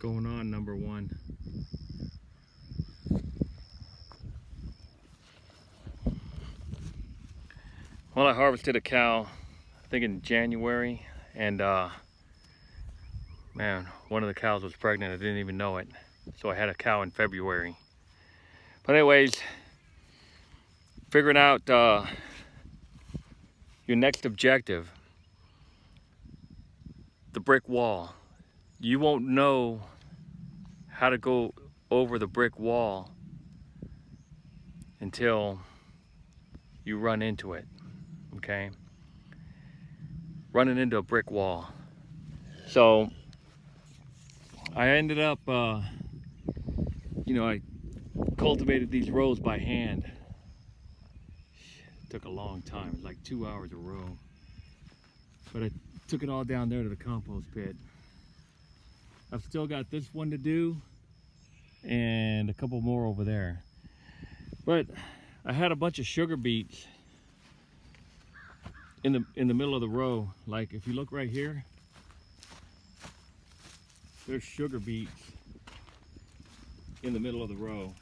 going on, number one? Well, I harvested a cow, I think in January, and man, one of the cows was pregnant. I didn't even know it. So I had a cow in February. But anyways, figuring out your next objective, the brick wall. You won't know how to go over the brick wall until you run into it, okay? Running into a brick wall. So I ended up, I cultivated these rows by hand. It took a long time, it was like 2 hours a row. But I took it all down there to the compost pit. I've still got this one to do and a couple more over there. But I had a bunch of sugar beets in the middle of the row. Like if you look right here, there's sugar beets in the middle of the row.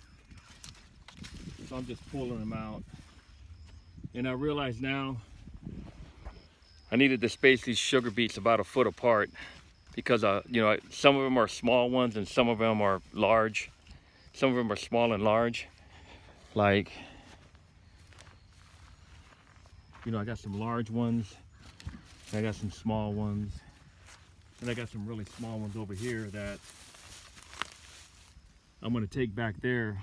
So I'm just pulling them out. And I realize now I needed to space these sugar beets about 1 foot apart because some of them are small ones and some of them are large. Some of them are small and large. Like, I got some large ones, I got some small ones, and I got some really small ones over here that I'm gonna take back there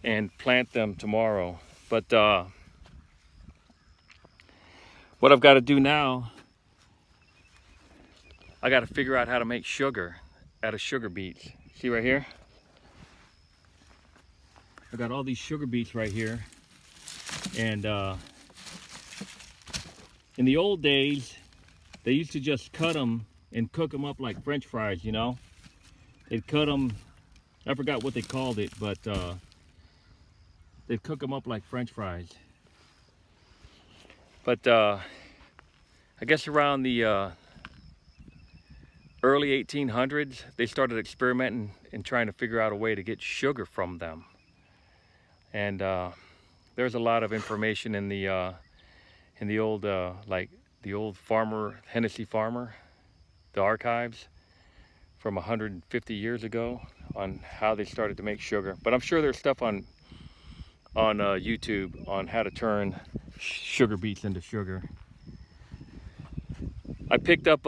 and plant them tomorrow. But what I've got to do now, I got to figure out how to make sugar out of sugar beets. See right here? I got all these sugar beets right here. And in the old days, they used to just cut them and cook them up like French fries, They'd cut them, I forgot what they called it, but they'd cook them up like French fries. But I guess around the early 1800s, they started experimenting and trying to figure out a way to get sugar from them. And there's a lot of information in the old the old farmer, Hennessy Farmer, the archives from 150 years ago on how they started to make sugar. But I'm sure there's stuff on YouTube on how to turn sugar beets into sugar. I picked up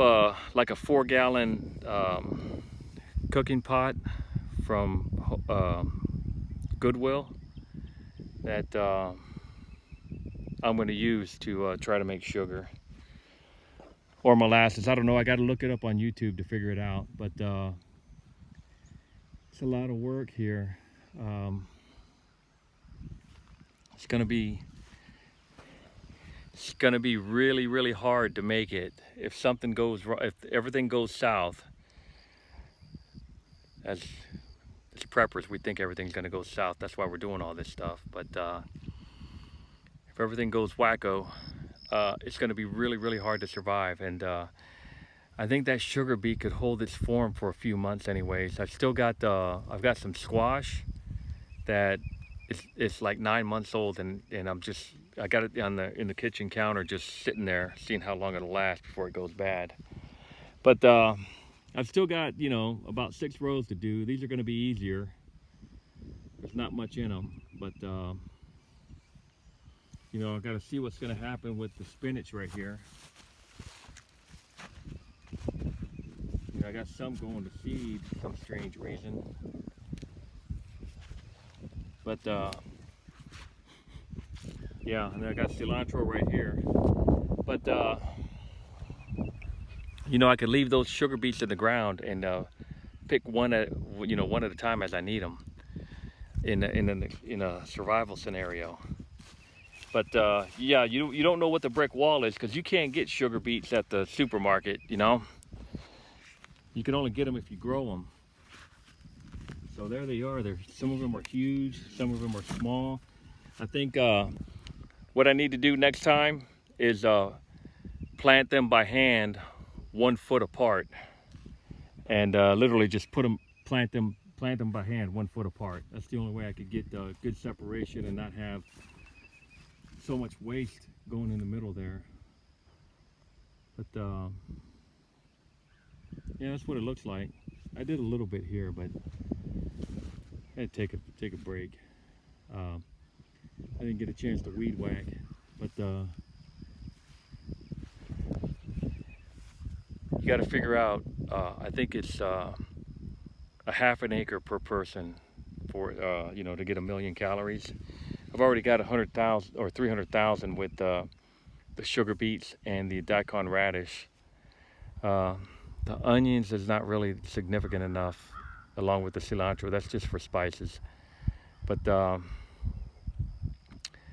like a 4-gallon cooking pot from Goodwill that I'm going to use to try to make sugar or molasses. I don't know. I got to look it up on YouTube to figure it out. But it's a lot of work here. It's gonna be really, really hard to make it. If something goes wrong, if everything goes south, as preppers, we think everything's gonna go south. That's why we're doing all this stuff. But if everything goes wacko, it's gonna be really, really hard to survive. And I think that sugar beet could hold its form for a few months anyways. I've still got, I've got some squash that it's like 9 months old, and I got it in the kitchen counter, just sitting there, seeing how long it'll last before it goes bad. But I've still got, about 6 rows to do. These are going to be easier. There's not much in them, but I've got to see what's going to happen with the spinach right here. I got some going to seed for some strange reason. But yeah, and then I got cilantro right here. But I could leave those sugar beets in the ground and pick one at a time as I need them in a survival scenario. But yeah, you don't know what the brick wall is because you can't get sugar beets at the supermarket. You can only get them if you grow them. So there they are. Some of them are huge, some of them are small. I think what I need to do next time is plant them by hand 1 foot apart. and literally just plant them by hand 1 foot apart. That's the only way I could get good separation and not have so much waste going in the middle there. But yeah, that's what it looks like. I did a little bit here, but I had to take a break. I didn't get a chance to weed whack, but you got to figure out. I think it's a ½ an acre per person for you know, to get 1,000,000 calories. I've already got 100,000 or 300,000 with the sugar beets and the daikon radish. The onions is not really significant enough, along with the cilantro. That's just for spices. But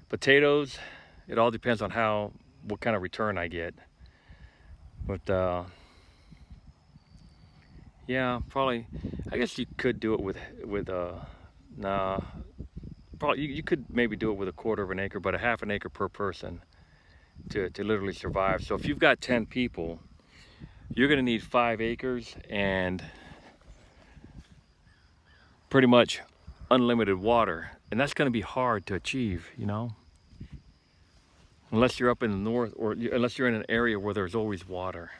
potatoes, it all depends on what kind of return I get. But yeah, probably. I guess you could do it with nah. Probably you could maybe do it with 1/4 acre, but 1/2 an acre per person to literally survive. So if you've got 10 people, you're going to need 5 acres and pretty much unlimited water, and that's going to be hard to achieve, you know, unless you're up in the north, or unless you're in an area where there's always water.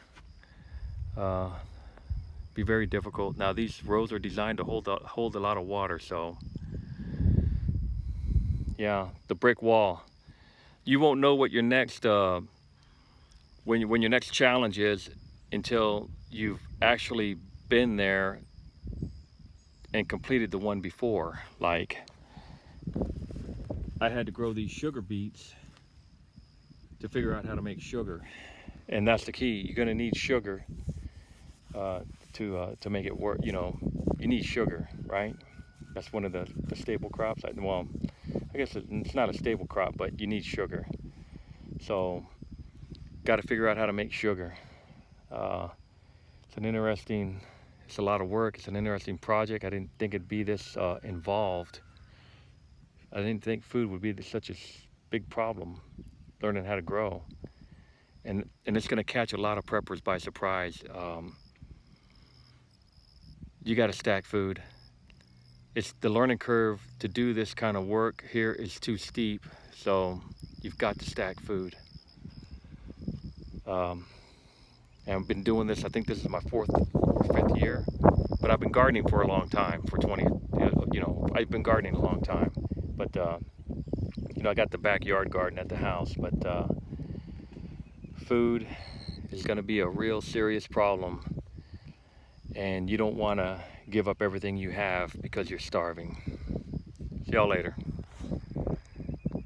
Be very difficult. Now these rows are designed to hold a lot of water, so yeah, the brick wall. You won't know what your next when your next challenge is until you've actually been there and completed the one before. Like, I had to grow these sugar beets to figure out how to make sugar, and that's the key. You're going to need sugar to make it work. You know, you need sugar, right? That's one of the staple crops. Well, I guess it's not a staple crop, but you need sugar. So, got to figure out how to make sugar. It's a lot of work. It's an interesting project. I didn't think it'd be this involved. I didn't think food would be such a big problem, learning how to grow. And it's going to catch a lot of preppers by surprise. You got to stack food. It's the learning curve to do this kind of work here is too steep, so you've got to stack food. And I've been doing this, I think this is my 4th or 5th year, but I've been gardening for a long time, for 20, you know, I've been gardening a long time, but you know, I got the backyard garden at the house, but food is going to be a real serious problem, and you don't want to give up everything you have because you're starving. See y'all later.